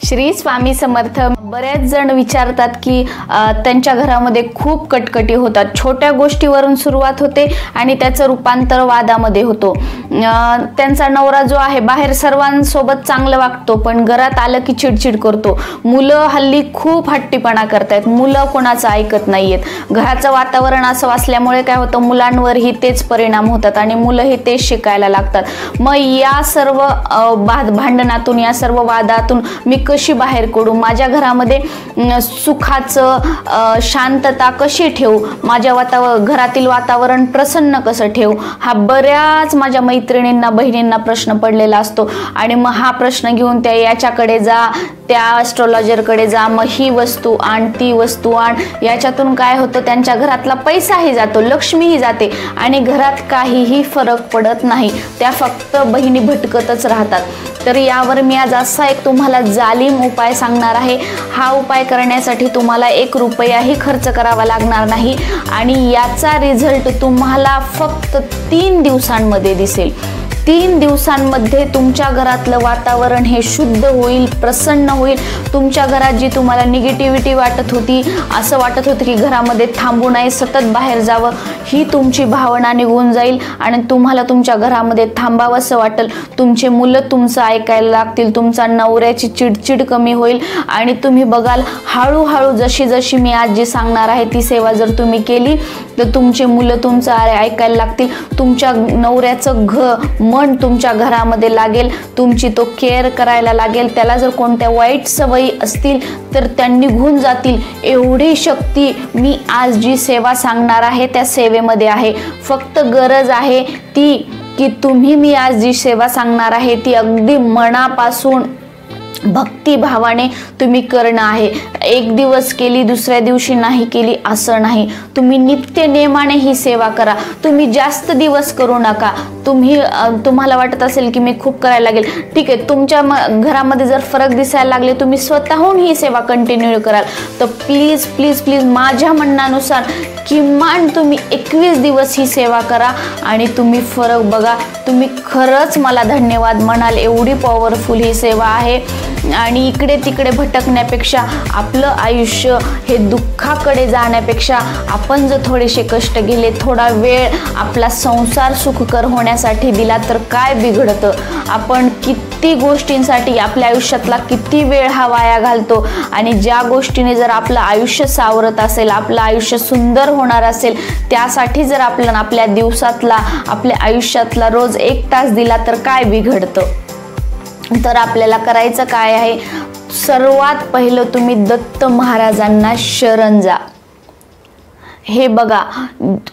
श्री स्वामी समर्थ। बरेच जण विचारतात की त्यांच्या घरामध्ये खूप कटकटी होतात, छोट्या गोष्टीवरून सुरुवात होते आणि त्याचं रूपांतर वादामध्ये होतो। त्यांचा नवरा जो आहे बाहेर सर्वांसोबत चांगलं वागतो पण घरात आलं की चिडचिड करतो। मुलं हल्ली खूप हट्टीपणा करतात, मुलं कोणाचं ऐकत नाहीयेत। घराचं वातावरण असं असल्यामुळे काय होतं, मुलांवरही तेच परिणाम होतात आणि मुलंही तेच शिकायला लागतात। मग या सर्व भांडणातून, या सर्व वादातून मी कशी बाहेर पडू, माझ्या घरामध्ये सुखाचं शांतता कशी ठेवू, माझ्या घरातील वातावरण प्रसन्न कसं ठेवू, हा बऱ्याच माझ्या मैत्रिणींना बहिणींना प्रश्न पडलेला असतो। आणि मग हा प्रश्न घेऊन त्या याच्याकडे जा, त्या ॲस्ट्रोलॉजरकडे जा, मग ही वस्तू आण, ती वस्तू आण। याच्यातून काय होतं, त्यांच्या घरातला पैसाही जातो, लक्ष्मीही जाते आणि घरात काहीही फरक पडत नाही, त्या फक्त बहिणी भटकतच राहतात। तर यावर मी आज असा एक तुम्हाला जालिम उपाय सांगणार आहे। हा उपाय करण्यासाठी तुम्हाला 1 रुपयाही खर्च करावा लागणार नाही आणि याचा रिझल्ट तुम्हाला फक्त 3 दिवसांमध्ये दिसेल। 3 दिवसांमध्ये तुमच्या घरातलं वातावरण हे शुद्ध होईल, प्रसन्न होईल। तुमच्या घरात जी तुम्हाला निगेटिव्हिटी वाटत होती, असं वाटत होतं की घरामध्ये थांबू नये, सतत बाहेर जावं, ही तुमची भावना निघून जाईल आणि तुम्हाला तुमच्या घरामध्ये थांबावंसं वाटेल। तुमचे मुलं तुमचं ऐकायला लागतील, तुमचा नवऱ्याची चिडचिड कमी होईल आणि तुम्ही बघाल हळूहळू जशी जशी मी आज जी सांगणार आहे ती सेवा जर तुम्ही केली तर तुमचे मुलं तुमचं ऐकायला लागतील, तुमच्या नवऱ्याचं मन तुमच्या घरामध्ये लागेल, तुमची तो केअर करायला लागेल। त्याला जर कोणत्या वाईट सवयी असतील तर त्या निघून जातील। एवढी शक्ती मी आज जी सेवा सांगणार आहे त्या सेवेमध्ये आहे। फक्त गरज आहे ती की तुम्ही मी आज जी सेवा सांगणार आहे ती अगदी मनापासून भक्ती भावाने तुम्ही करणं आहे। 1 दिवस केली, दुसऱ्या दिवशी नाही केली असं नाही, तुम्ही नित्य नेमाने ही सेवा करा। तुम्ही जास्त दिवस करू नका। तुम्हाला वाटत असेल की मी खूप करायला लागेल, ठीक आहे, तुमच्या घरामध्ये जर फरक दिसायला लागले, तुम्ही स्वतःहून ही सेवा कंटिन्यू कराल तर प्लीज प्लीज प्लीज माझ्या म्हणण्यानुसार किमान तुम्ही 21 दिवस ही सेवा करा आणि तुम्ही फरक बघा। तुम्ही खरंच मला धन्यवाद म्हणाल, एवढी पॉवरफुल ही सेवा आहे। आणि इकडे तिकडे भटकण्यापेक्षा, आपलं आयुष्य हे दुःखाकडे जाण्यापेक्षा आपण जर थोडेसे कष्ट गेले, थोडा वेळ आपला संसार सुखकर होण्यासाठी दिला तर काय बिघडतं। आपण किती गोष्टींसाठी आपल्या आयुष्यातला किती वेळ हा वाया घालतो आणि ज्या गोष्टीने जर आपलं आयुष्य सावरत असेल, आपलं आयुष्य सुंदर होणार असेल, त्यासाठी जर आपण आपल्या दिवसातला, आपल्या आयुष्यातला रोज 1 तास दिला तर काय बिघडतं। तर आपल्याला करायचं काय आहे, सर्वात पहिलं तुम्ही दत्त महाराजांना शरण जा। हे बघा,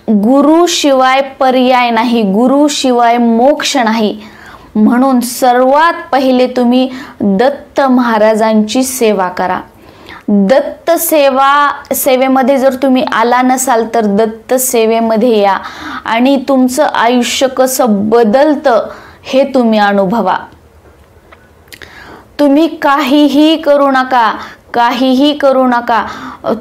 गुरु शिवाय पर्याय नाही, गुरु शिवाय मोक्ष नाही, म्हणून सर्वात पहिले तुम्ही दत्त महाराजांची सेवा करा। दत्त सेवेमध्ये जर तुम्ही आला नसाल तर दत्त सेवेमध्ये या आणि तुमचं आयुष्य कसं बदलतं हे तुम्ही अनुभवा। तुम्ही काहीही करू नका, काहीही करू नका।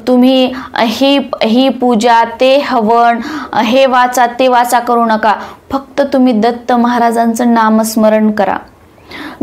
तुम्ही ही पूजा, ते हवन, हे वाचा, ते वाचा करू नका। फक्त तुम्ही दत्त महाराजांचं नामस्मरण करा।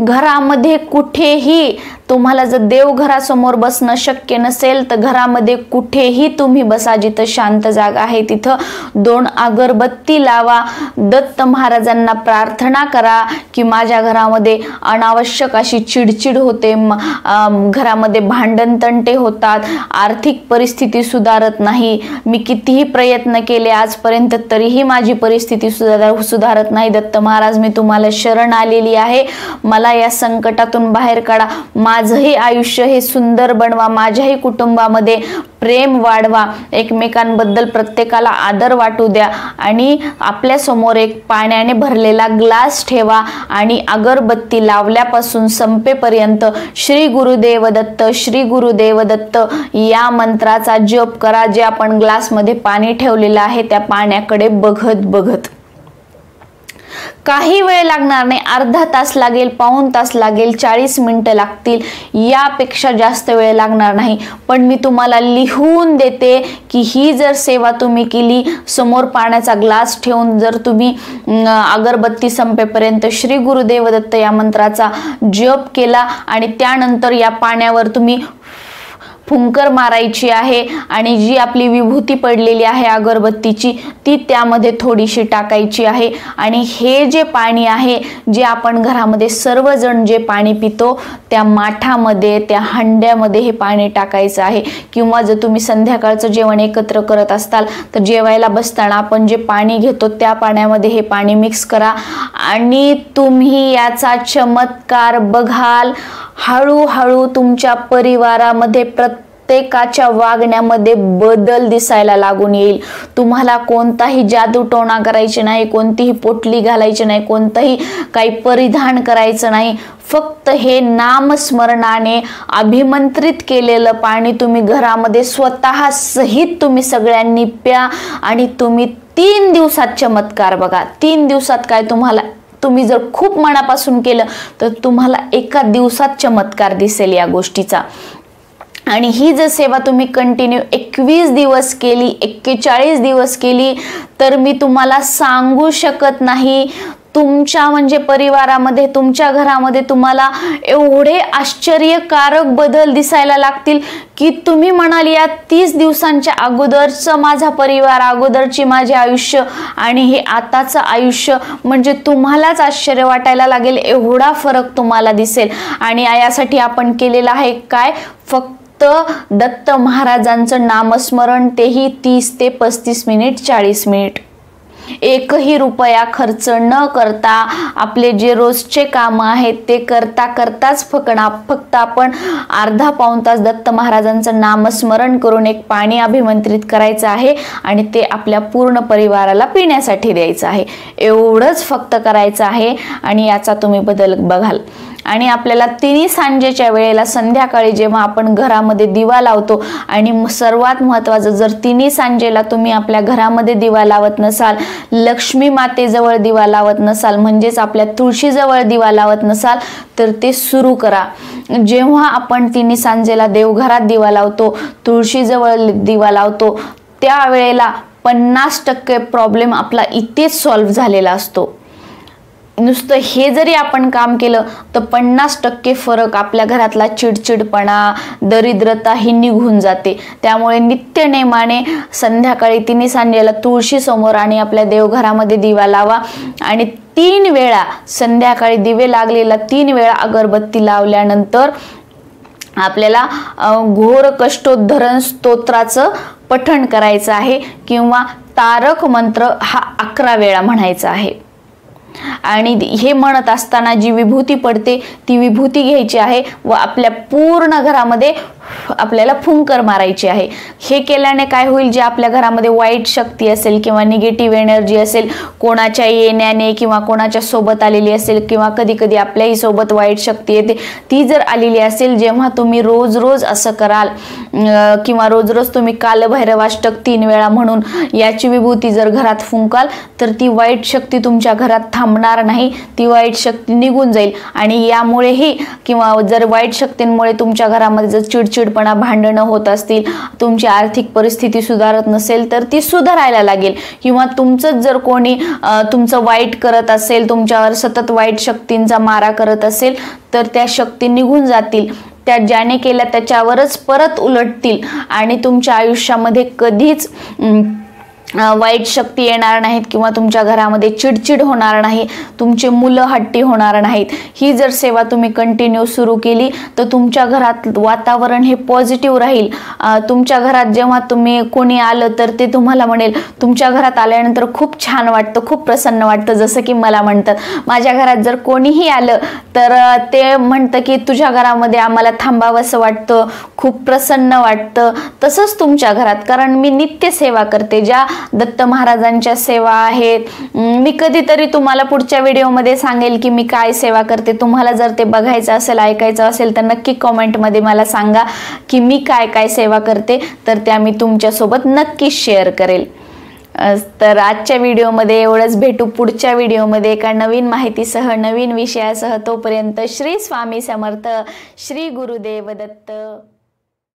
घरामध्ये कुठेही तुम्हाला जर देवघरासमोर बसणं शक्य नसेल तर घरामध्ये कुठेही तुम्ही बसा, जिथं शांत जागा आहे तिथं 2 अगरबत्ती लावा। दत्त महाराजांना प्रार्थना करा की माझ्या घरामध्ये अनावश्यक अशी चिडचिड होते, घरामध्ये भांडण तंटे होतात, आर्थिक परिस्थिती सुधारत नाही, मी कितीही प्रयत्न केले आजपर्यंत तरीही माझी परिस्थिती सुधारत नाही। दत्त महाराज, मी तुम्हाला शरण आलेली आहे, मला या संकटातून बाहेर काढा, माझंही आयुष्य हे सुंदर बनवा, माझ्याही कुटुंबामध्ये प्रेम वाढवा, एकमेकांबद्दल प्रत्येकाला आदर वाटू द्या आणि आपल्या समोर एक पाण्याने भरलेला ग्लास ठेवा आणि अगरबत्ती लावल्यापासून संपेपर्यंत श्री गुरुदेव दत्त, श्री गुरुदेव दत्त या मंत्राचा जप करा। जे आपण ग्लासमध्ये पाणी ठेवलेलं आहे त्या पाण्याकडे बघत बघत काही वेळ लागणार नाही, अर्धा तास लागेल, पाऊण तास लागेल, 40 मिनिटं लागतील, यापेक्षा जास्त वेळ लागणार नाही. पण मी तुम्हाला लिहून देते की ही जर सेवा तुम्ही केली, समोर पाण्याचा ग्लास ठेवून जर तुम्ही अगरबत्ती संपेपर्यंत श्री गुरुदेव दत्त या मंत्राचा जप केला आणि त्यानंतर या पाण्यावर तुम्ही फुंकर मारायची आहे आणि जी आपली विभूती पडलेली आहे अगरबत्तीची ती त्यामध्ये थोडीशी टाकायची आहे. आणि हे जे पाणी आहे, जे आपण घरामध्ये सर्वजण जे पाणी पितो त्या माठामध्ये, त्या हंड्यामध्ये हे पाणी टाकायचं आहे. किंवा जर तुम्ही संध्याकाळचं जेवण एकत्र करत असताल तर जेवायला बसताना आपण जे पाणी घेतो त्या पाण्यामध्ये हे पाणी मिक्स करा आणि तुम्ही याचा चमत्कार बघाल. हळूहळू तुमच्या परिवारामध्ये प्रत्येकाच्या वागण्यामध्ये बदल दिसायला लागून येईल. तुम्हाला कोणताही जादूटोणा करायचे नाही, कोणतीही पोटली घालायची नाही, कोणतंही काही परिधान करायचं नाही. फक्त हे नामस्मरणाने अभिमंत्रित केलेलं पाणी तुम्ही घरामध्ये स्वतः सहित तुम्ही सगळ्यांनी प्या आणि तुम्ही 3 दिवसात चमत्कार बघा. 3 दिवसात काय, तुम्ही जर खूप मनापासून केलं तर तुम्हाला एका दिवसात चमत्कार दिसेल या गोष्टीचा. आणि ही जर सेवा तुम्ही कंटिन्यू 21 दिवस केली, 41 दिवस केली तर मी तुम्हाला सांगू शकत नाही, तुमच्या म्हणजे परिवारामध्ये, तुमच्या घरामध्ये तुम्हाला एवढे आश्चर्यकारक बदल दिसायला लागतील की तुम्ही म्हणाल या 30 दिवसांच्या अगोदरचं माझा परिवार, अगोदरची माझे आयुष्य आणि हे आताचं आयुष्य म्हणजे तुम्हालाच आश्चर्य वाटायला लागेल, एवढा फरक तुम्हाला दिसेल. आणि यासाठी आपण केलेलं आहे काय, फक्त दत्त महाराजांचं नामस्मरण, तेही 30 ते 35 मिनिट, 40 मिनिट. एकही रुपया खर्च न करता आपले जे रोजचे काम आहेत ते करता करताच फक्त आपण अर्धा पाऊण तास दत्त महाराजांचं नामस्मरण करून एक पाणी अभिमंत्रित करायचं आहे आणि ते आपल्या पूर्ण परिवाराला पिण्यासाठी द्यायचं आहे. एवढंच फक्त करायचं आहे आणि याचा तुम्ही बदल बघाल. आणि आपल्याला तिन्ही सांजेच्या वेळेला संध्याकाळी जेव्हा आपण घरामध्ये दिवा लावतो, आणि सर्वात महत्त्वाचं, जर तिन्ही सांजेला तुम्ही आपल्या घरामध्ये दिवा लावत नसाल, लक्ष्मी मातेजवळ दिवा लावत नसाल, म्हणजेच आपल्या तुळशीजवळ दिवा लावत नसाल तर ते सुरू करा. जेव्हा आपण तिन्ही सांजेला देवघरात दिवा लावतो, तुळशीजवळ दिवा लावतो, त्यावेळेला 50% प्रॉब्लेम आपला इथेच सॉल्व्ह झालेला असतो. नुसतं हे जरी आपण काम केलं तर 50% फरक आपल्या घरातला चिडचिडपणा, दरिद्रता ही निघून जाते. त्यामुळे नित्यनेमाने संध्याकाळी तिन्ही सांजेला तुळशी समोर आणि आपल्या देवघरामध्ये दिवा लावा आणि 3 वेळा संध्याकाळी दिवे लागलेला 3 वेळा अगरबत्ती लावल्यानंतर आपल्याला घोर कष्टोद्धरण स्तोत्राचं पठण करायचं आहे किंवा तारक मंत्र हा 11 वेळा म्हणायचा आहे. आणि हे म्हणत असताना जी विभूती पडते ती विभूती घ्यायची आहे व आपल्या पूर्ण घरामध्ये आपल्याला फुंकर मारायची आहे. हे केल्याने काय होईल, जे आपल्या घरामध्ये वाईट शक्ती असेल किंवा निगेटिव्ह एनर्जी असेल, कोणाच्या येण्याने किंवा कोणाच्या सोबत आलेली असेल किंवा कधी कधी आपल्याही सोबत वाईट शक्ती येते, ती जर आलेली असेल, जेव्हा तुम्ही रोज रोज असं कराल किंवा रोज रोज तुम्ही कालभैरवाष्टक 3 वेळा म्हणून याची विभूती जर घरात फुंकाल तर ती वाईट शक्ती तुमच्या घरात थांबणार नाही, ती वाईट शक्ती निघून जाईल. आणि यामुळेही किंवा जर वाईट शक्तींमुळे तुमच्या घरामध्ये जर चिडचिडपणा, भांडणं होत असतील, तुमची आर्थिक परिस्थिती सुधारत नसेल तर ती सुधारायला लागेल. किंवा तुमचं जर कोणी तुमचं वाईट करत असेल, तुमच्यावर सतत वाईट शक्तींचा मारा करत असेल तर त्या शक्ती निघून जातील, त्या ज्याने केल्या त्याच्यावरच परत उलटतील आणि तुमच्या आयुष्यामध्ये कधीच वाईट शक्ती येणार नाहीत किंवा तुमच्या घरामध्ये चिडचिड होणार नाही, तुमचे मुलं हट्टी होणार नाहीत. ही जर सेवा तुम्ही कंटिन्यू सुरू केली तर तुमच्या घरात वातावरण हे पॉझिटिव्ह राहील. तुमच्या घरात जेव्हा तुम्ही कोणी आलं तर ते तुम्हाला म्हणेल, तुमच्या घरात आल्यानंतर खूप छान वाटतं, खूप प्रसन्न वाटतं. जसं की मला म्हणतात, माझ्या घरात जर कोणीही आलं तर ते म्हणतं की तुझ्या घरामध्ये आम्हाला थांबावंसं वाटतं, खूप प्रसन्न वाटतं. तसंच तुमच्या घरात, कारण मी नित्य सेवा करते, ज्या दत्त महाराजांच्या सेवा आहेत. मी कधीतरी तुम्हाला पुढच्या व्हिडिओमध्ये सांगेल की मी काय सेवा करते. तुम्हाला जर ते बघायचं असेल, ऐकायचं असेल तर नक्की कमेंटमध्ये मला सांगा की मी काय काय सेवा करते, तर त्या मी तुमच्यासोबत नक्की शेअर करेल. तर आजच्या व्हिडिओमध्ये एवढंच. भेटू पुढच्या व्हिडिओमध्ये एका नवीन माहितीसह, नवीन विषयासह. तोपर्यंत श्री स्वामी समर्थ, श्री गुरुदेव दत्त.